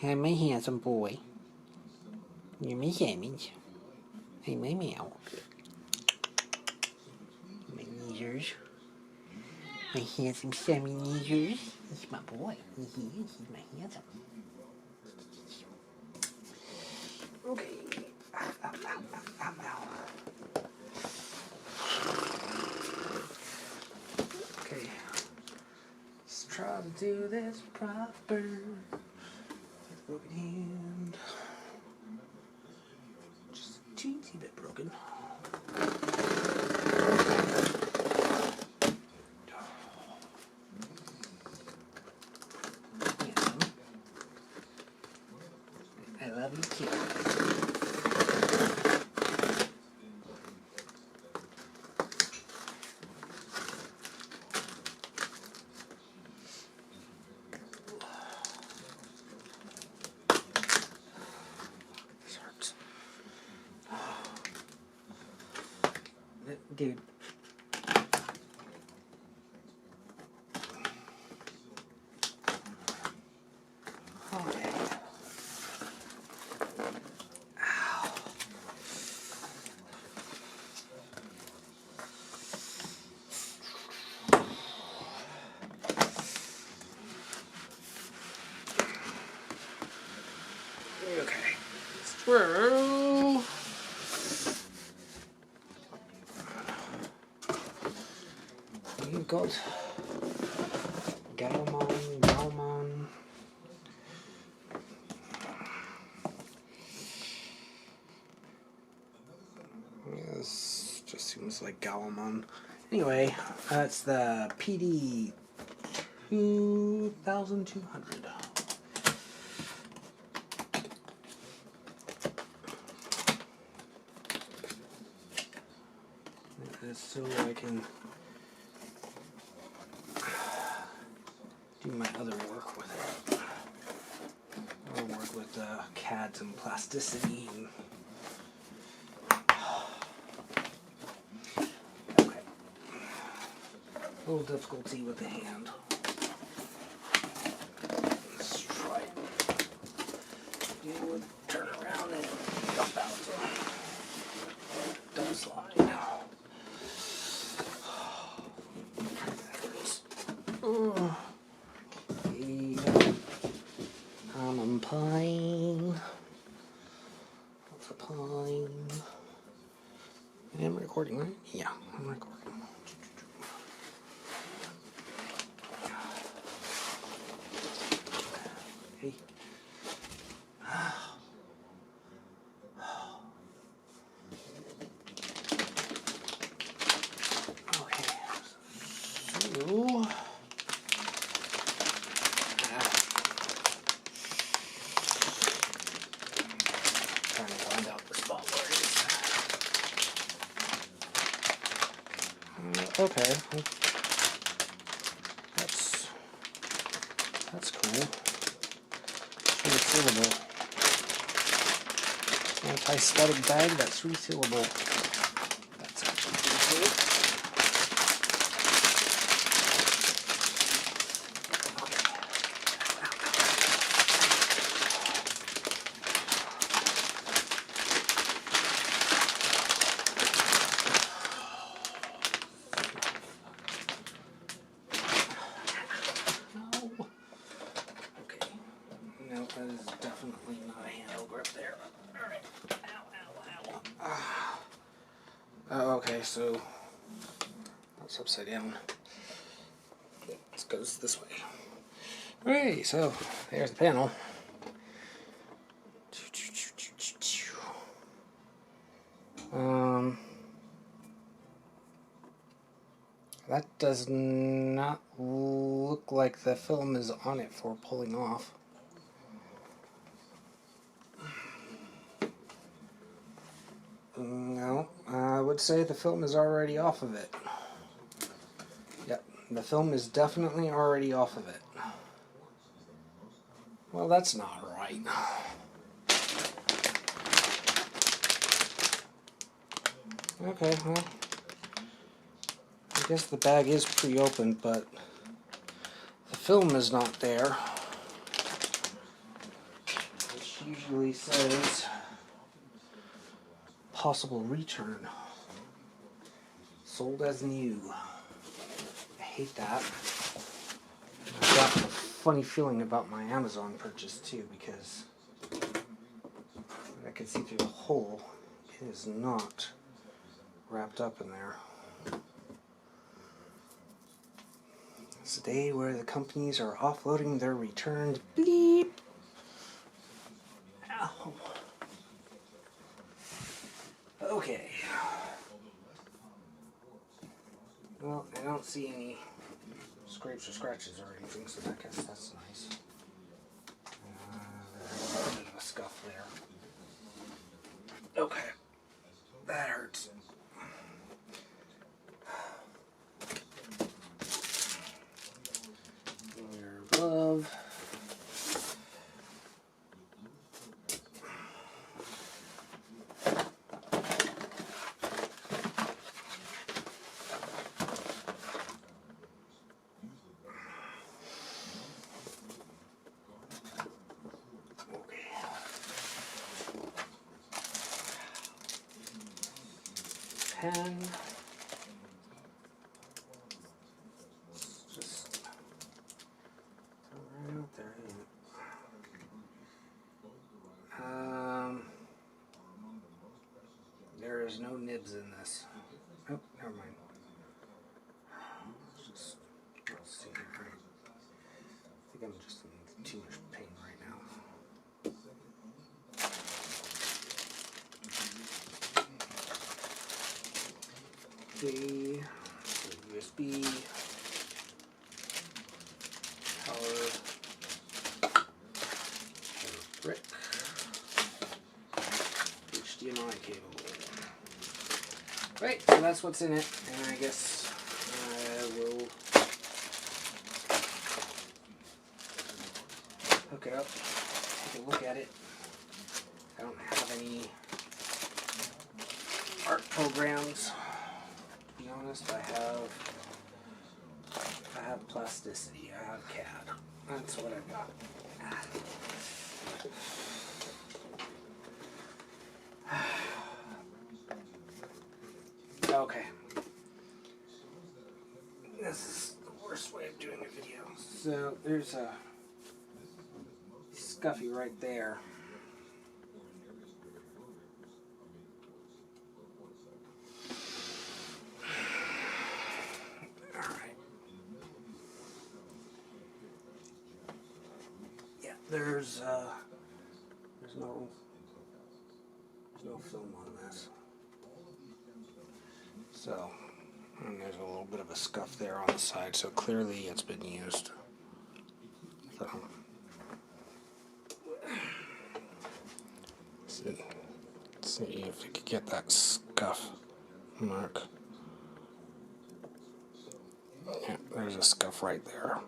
Hi, my handsome boy. You're my savage. Hey, my meow. My kneesers. My handsome Sammy kneesers. He's my boy. He's my handsome. Okay. Ow, ow, ow, ow, ow, ow. Okay. Let's try to do this proper. Broken hand. Just a teensy bit broken. I love you too. This hurts. Dude. Okay. Ow. Okay. Through. You've got Gaomon. This just seems like Gaomon. Anyway, that's the PD 2200. So I can do my other work with it. I'll work with CADs and plasticity. And okay. A little difficulty with the hand. Let's try it. You would turn around and dump out. Don't slide. I'm pine. What's a pine? I'm recording, right? Yeah, I'm recording. Hey. Okay. So. Trying to find out the spot where it is. Okay. That's cool. It's resealable. Anti-static bag that's resealable. That's actually pretty cool. That is definitely not a handle grip there. Alright. Ow, ow, ow. Okay, so that's upside down. This goes this way. Alright, so there's the panel. That does not look like the film is on it for pulling off. No, I would say the film is already off of it. Yep, the film is definitely already off of it. Well, that's not right. Okay, well, I guess the bag is pre-opened, but the film is not there. usually says possible return. Sold as new. I hate that. I've got a funny feeling about my Amazon purchase too, because I can see through the hole. It is not wrapped up in there. It's a day where the companies are offloading their returned bleep. Ow. Okay. Well, I don't see any scrapes or scratches or anything, so I guess that's nice. There's a bit of a scuff there. Okay. That hurts. Your glove. Pen. Just right out there. There is no nibs in this. Oh, never mind. Let's see. I think I'm just in too much pain right now. Okay, USB, power, brick, HDMI cable. Right, so that's what's in it, and I guess I will hook it up, take a look at it. I don't have any art programs. To be honest, I have plasticity, I have CAD. That's what I've got. Okay. This is the worst way of doing a video. So there's a scuffy right there. There's no film on this. So, and there's a little bit of a scuff there on the side, so clearly it's been used. So, let's see if we could get that scuff mark. Yeah, there's a scuff right there.